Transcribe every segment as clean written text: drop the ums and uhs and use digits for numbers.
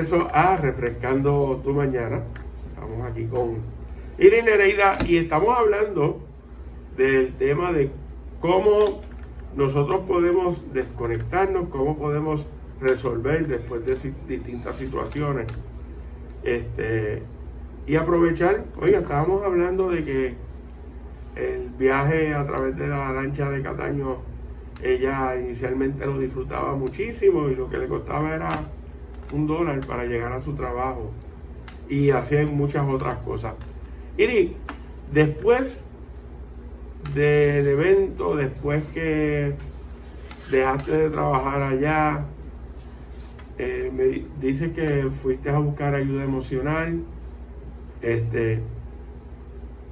Eso a Refrescando tu Mañana. Estamos aquí con Irene Nereida y estamos hablando del tema de cómo nosotros podemos desconectarnos, cómo podemos resolver después de distintas situaciones. Y aprovechar, oiga, estábamos hablando de que el viaje a través de la lancha de Cataño, ella inicialmente lo disfrutaba muchísimo y lo que le costaba era $1 para llegar a su trabajo y hacían muchas otras cosas. Iri, después del evento, después que dejaste de trabajar allá, me dices que fuiste a buscar ayuda emocional,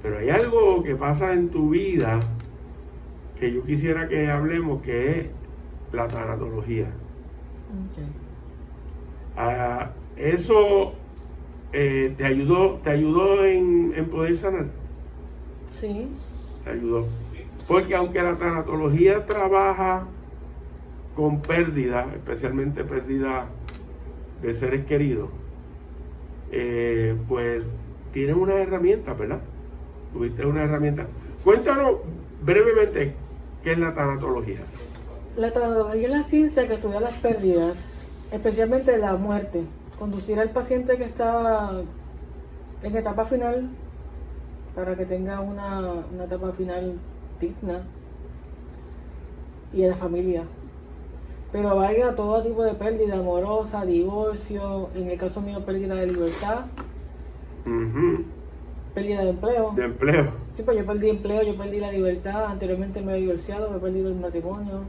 pero hay algo que pasa en tu vida que yo quisiera que hablemos, que es la tanatología. Okay. Eso te ayudó en poder sanar. Sí. Te ayudó. Porque aunque la tanatología trabaja con pérdida, especialmente pérdida de seres queridos, pues tiene unas herramientas, ¿verdad? Tuviste una herramienta. Cuéntanos brevemente qué es la tanatología. La tanatología es la ciencia que estudia las pérdidas, especialmente la muerte. Conducir al paciente que está en etapa final para que tenga una etapa final digna, y a la familia. Pero vaya todo tipo de pérdida amorosa, divorcio, en el caso mío pérdida de libertad, pérdida de empleo. De empleo. Sí, pues yo perdí empleo, yo perdí la libertad, anteriormente me he divorciado, me he perdido el matrimonio.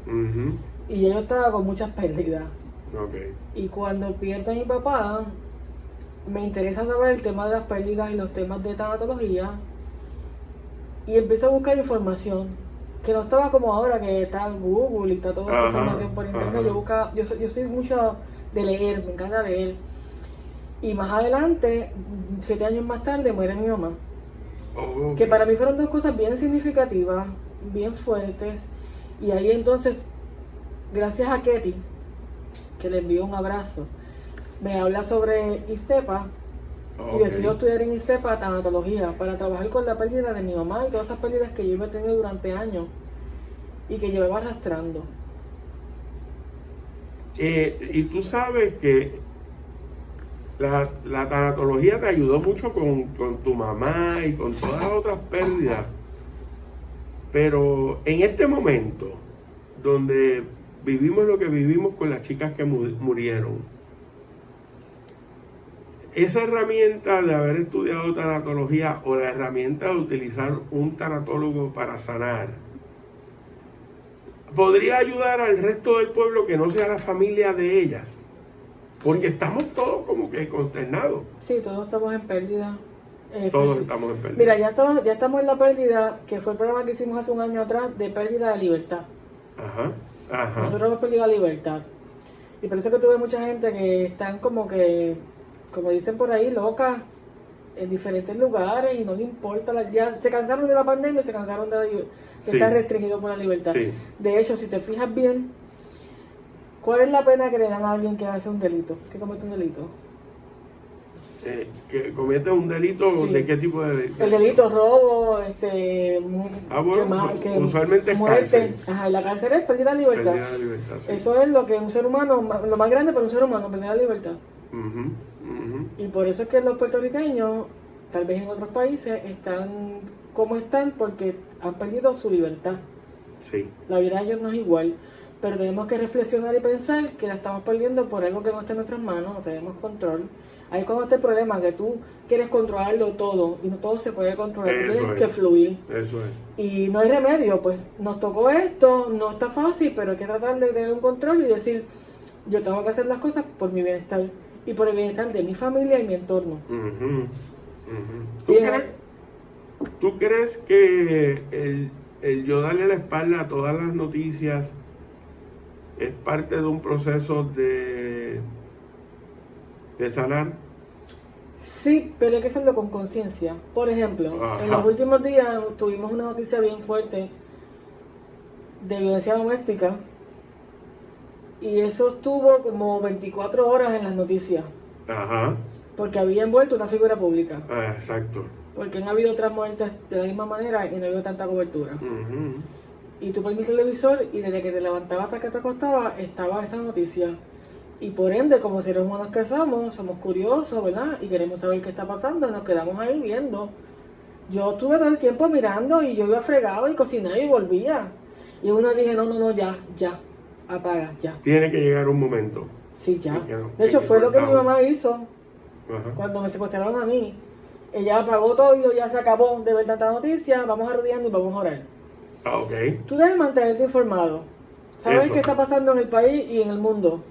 Y yo estaba con muchas pérdidas. Okay. Y cuando pierdo a mi papá, me interesa saber el tema de las pérdidas y los temas de tanatología. Y empiezo a buscar información, que no estaba como ahora, que está en Google y está toda esa información por internet. Yo soy mucho de leer, me encanta leer. Y más adelante, 7 años más tarde, muere mi mamá. Okay. Que para mí fueron dos cosas bien significativas, bien fuertes. Y ahí entonces, gracias a Ketty, que le envío un abrazo, me habla sobre ISTEPA. Y decido estudiar en ISTEPA tanatología para trabajar con la pérdida de mi mamá y todas esas pérdidas que yo he tenido durante años y que llevaba arrastrando. Y tú sabes que la tanatología te ayudó mucho con tu mamá y con todas las otras pérdidas, pero en este momento donde vivimos lo que vivimos con las chicas que murieron, esa herramienta de haber estudiado tanatología o la herramienta de utilizar un tanatólogo para sanar, podría ayudar al resto del pueblo que no sea la familia de ellas, porque estamos todos como que consternados. Sí, todos estamos en pérdida. Todos estamos en pérdida. Mira, ya estamos en la pérdida, que fue el programa que hicimos hace un año atrás, de pérdida de libertad. Nosotros hemos perdido la libertad. Y por eso que tuve mucha gente que están como dicen por ahí, locas en diferentes lugares y no le importa, ya se cansaron de la pandemia y se cansaron de estar restringidos por la libertad. Sí. De hecho, si te fijas bien, ¿cuál es la pena que le dan a alguien que hace un delito, que comete un delito? Que comete un delito, sí. ¿De qué tipo de delito? El delito, robo, usualmente es muerte. Cárcel. La cárcel es pérdida de libertad. Pérdida de libertad, sí. Eso es lo que un ser humano, lo más grande para un ser humano, pérdida de libertad. Y por eso es que los puertorriqueños, tal vez en otros países, están como están porque han perdido su libertad. Sí. La vida de ellos no es igual, pero tenemos que reflexionar y pensar que la estamos perdiendo por algo que no está en nuestras manos, no tenemos control. Ahí cuando está el problema, que tú quieres controlarlo todo y no todo se puede controlar, tú tienes que fluir. Eso es. Y no hay remedio, pues nos tocó esto, no está fácil, pero hay que tratar de tener un control y decir, yo tengo que hacer las cosas por mi bienestar y por el bienestar de mi familia y mi entorno. ¿Tú crees que el yo darle la espalda a todas las noticias es parte de un proceso de sanar? Sí, pero hay que hacerlo con conciencia. Por ejemplo, en los últimos días tuvimos una noticia bien fuerte de violencia doméstica y eso estuvo como 24 horas en las noticias. Ajá. Porque había envuelto una figura pública. Exacto. Porque no ha habido otras muertes de la misma manera y no ha habido tanta cobertura. Y tú prendías el televisor y desde que te levantabas hasta que te acostabas estaba esa noticia. Y por ende, como seres humanos que somos curiosos, ¿verdad? Y queremos saber qué está pasando y nos quedamos ahí viendo. Yo estuve todo el tiempo mirando y yo iba fregado y cocinaba y volvía. Y uno dije, no, ya, apaga, ya. Tiene que llegar un momento. Sí, ya. De hecho, fue lo que mi mamá hizo cuando me secuestraron a mí. Ella apagó todo y ya se acabó de ver tanta noticia, vamos a rodeando y vamos a orar. Ok. Tú debes mantenerte informado. Sabes qué está pasando en el país y en el mundo.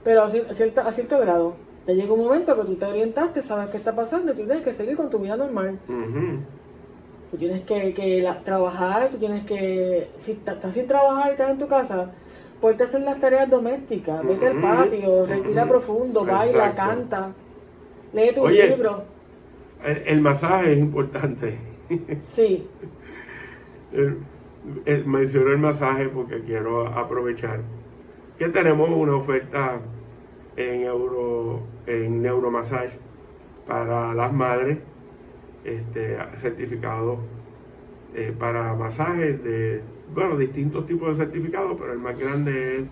Pero a cierto grado. Ya llega un momento que tú te orientaste, sabes qué está pasando y tú tienes que seguir con tu vida normal. Tú tienes que trabajar, tú tienes que... Si estás sin trabajar y estás en tu casa, ponte a hacer las tareas domésticas, vete al patio, respira profundo, baila, canta, lee tu libro. El masaje es importante. Sí. Menciono el masaje porque quiero aprovechar que tenemos una oferta en Neuromassage para las madres, certificados para masajes de, distintos tipos de certificados, pero el más grande es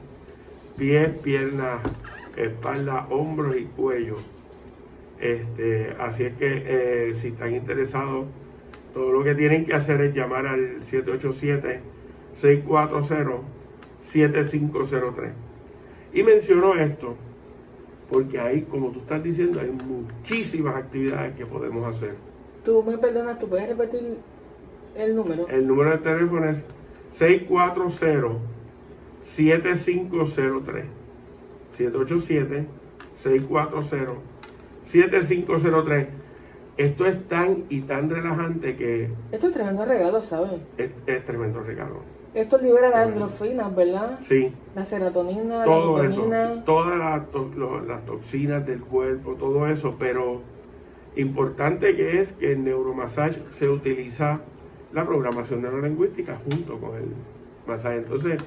pies, piernas, espalda, hombros y cuello. Así es que si están interesados, todo lo que tienen que hacer es llamar al 787-640-7503. Y menciono esto porque ahí, como tú estás diciendo, hay muchísimas actividades que podemos hacer. Tú me perdonas, ¿tú puedes repetir el número? El número de teléfono es 640-7503. 787-640-7503. Esto es tan y tan relajante que... Esto es tremendo regalo, ¿sabes? Es tremendo regalo. Esto libera las endorfinas, ¿verdad? Sí. La serotonina, todo la dopamina. Eso, todas las toxinas del cuerpo, todo eso, pero importante que es que en Neuromassage se utiliza la programación neurolingüística junto con el masaje. Entonces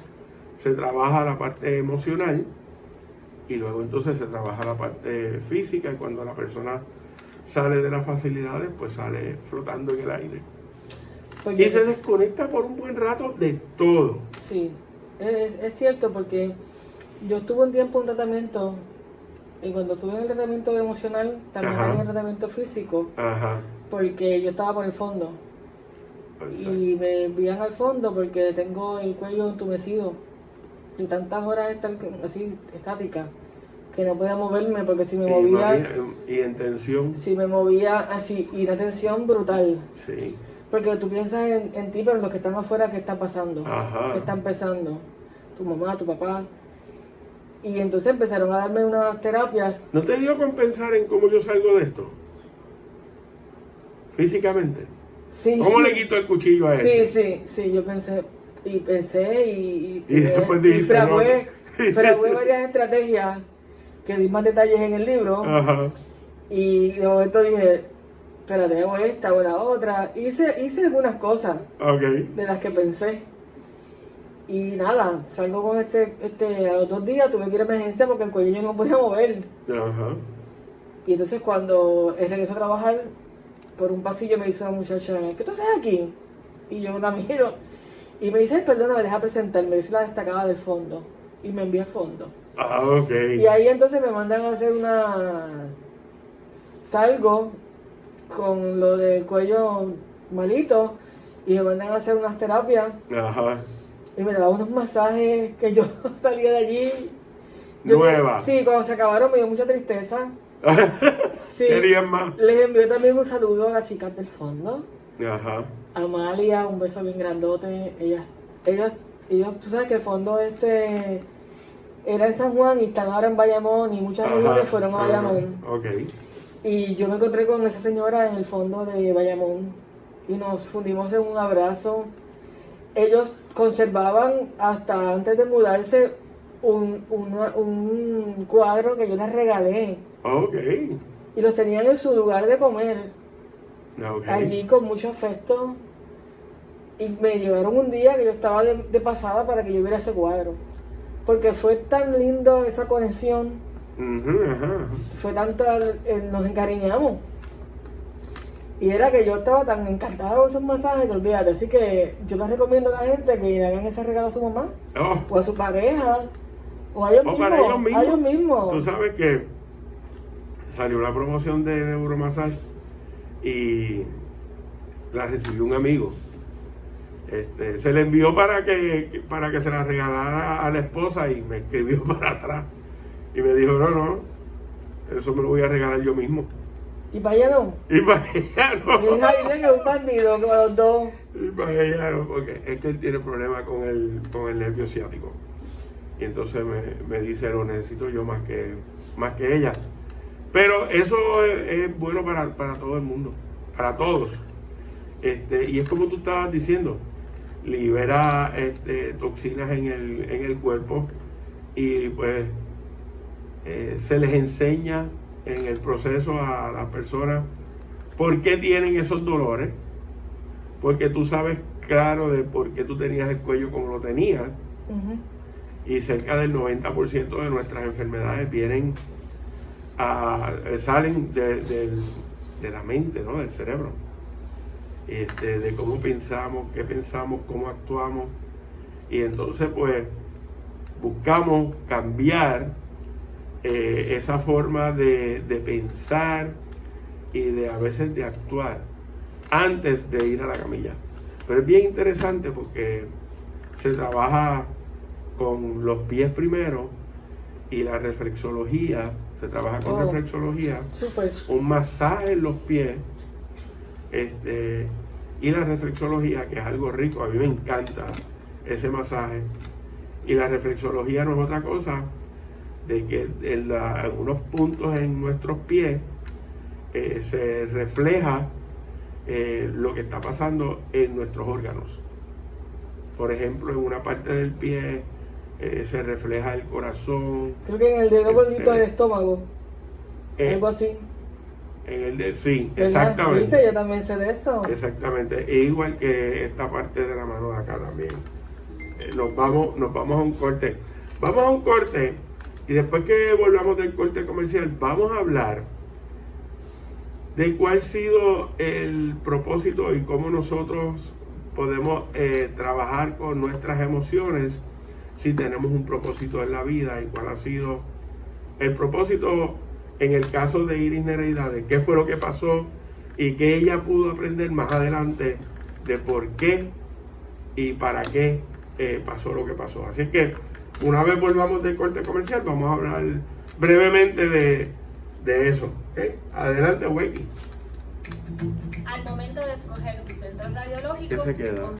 se trabaja la parte emocional y luego entonces se trabaja la parte física, y cuando la persona sale de las facilidades, pues sale flotando en el aire. Pues y se desconecta por un buen rato de todo. Sí, es cierto, porque yo estuve un tiempo en tratamiento, y cuando estuve en el tratamiento emocional, también tenía el tratamiento físico, porque yo estaba por el fondo. Exacto. Y me envían al fondo porque tengo el cuello entumecido y tantas horas estar así estática que no podía moverme, porque si me movía y en tensión, si me movía así, y una tensión brutal, sí, porque tú piensas en ti, pero los que están afuera, ¿qué está pasando? ¿Qué está empezando? Tu mamá, tu papá. Y entonces empezaron a darme unas terapias. ¿No te dio con pensar en cómo yo salgo de esto? Físicamente. Sí. ¿Cómo le quito el cuchillo a él? Sí, yo pensé y después fragué varias estrategias que di más detalles en el libro. Y de momento dije, espérate, hago esta o la otra. Hice algunas cosas de las que pensé. Y nada, salgo con a los 2 días tuve que ir a emergencia porque el cuello yo no podía mover. Y entonces cuando regreso a trabajar, por un pasillo me dice una muchacha, ¿qué tú haces aquí? Y yo la miro y me dice, perdona, me deja presentarme. Yo soy la destacada del fondo y me envía al fondo. Y ahí entonces me mandan a hacer salgo con lo del cuello malito y me mandan a hacer unas terapias. Y me daban unos masajes que yo salía de allí. Nueva. Sí, cuando se acabaron me dio mucha tristeza. Sí, ¿Querían más? Les envío también un saludo a las chicas del fondo. Amalia, un beso bien grandote. Ellos, tú sabes que el fondo era en San Juan y están ahora en Bayamón, y muchas reuniones fueron a Bayamón. Y yo me encontré con esa señora en el fondo de Bayamón y nos fundimos en un abrazo. Ellos conservaban hasta antes de mudarse un cuadro que yo les regalé. Y los tenían en su lugar de comer. Allí con mucho afecto. Y me llevaron un día que yo estaba de pasada para que yo viera ese cuadro. Porque fue tan lindo esa conexión. Fue tanto, nos encariñamos. Y era que yo estaba tan encantada con esos masajes que olvídate. Así que yo les recomiendo a la gente que le hagan ese regalo a su mamá, o a su pareja, o a ellos mismos. Para ellos mismos. A ellos mismos. Tú sabes que salió la promoción de neuromasaje y la recibió un amigo. Se le envió para que se la regalara a la esposa y me escribió para atrás y me dijo, no, eso me lo voy a regalar yo mismo. ¿Y para ella no? Y para ella no. Y Jaime, que es un bandido, que los dos. Y para ella no, porque es que él tiene problemas con el nervio ciático. Y entonces me dice, lo necesito yo más que ella. Pero eso es bueno para todo el mundo, para todos. Y es como tú estabas diciendo, libera toxinas en el cuerpo y pues se les enseña en el proceso a las personas por qué tienen esos dolores, porque tú sabes claro de por qué tú tenías el cuello como lo tenías. Y cerca del 90% de nuestras enfermedades salen de la mente, ¿no? Del cerebro. De cómo pensamos, qué pensamos, cómo actuamos. Y entonces pues buscamos cambiar esa forma de pensar y a veces de actuar antes de ir a la camilla. Pero es bien interesante porque se trabaja con los pies primero y la reflexología, se trabaja con reflexología, un masaje en los pies, y la reflexología, que es algo rico, a mí me encanta ese masaje. Y la reflexología no es otra cosa de que en algunos puntos en nuestros pies se refleja lo que está pasando en nuestros órganos. Por ejemplo, en una parte del pie se refleja el corazón. Creo que en el dedo gordito del estómago, algo así. Sí, ¿verdad? exactamente. ¿Viste? Yo también sé de eso. Exactamente, e igual que esta parte de la mano de acá también. Nos vamos a un corte. Vamos a un corte y después que volvamos del corte comercial vamos a hablar de cuál ha sido el propósito y cómo nosotros podemos trabajar con nuestras emociones si tenemos un propósito en la vida, y cuál ha sido el propósito en el caso de Iris Nereida, de qué fue lo que pasó y qué ella pudo aprender más adelante de por qué y para qué pasó lo que pasó. Así que una vez volvamos del corte comercial vamos a hablar brevemente de eso. ¿Okay? Adelante, Wakey. Al momento de escoger su centro radiológico, ¿Qué se queda?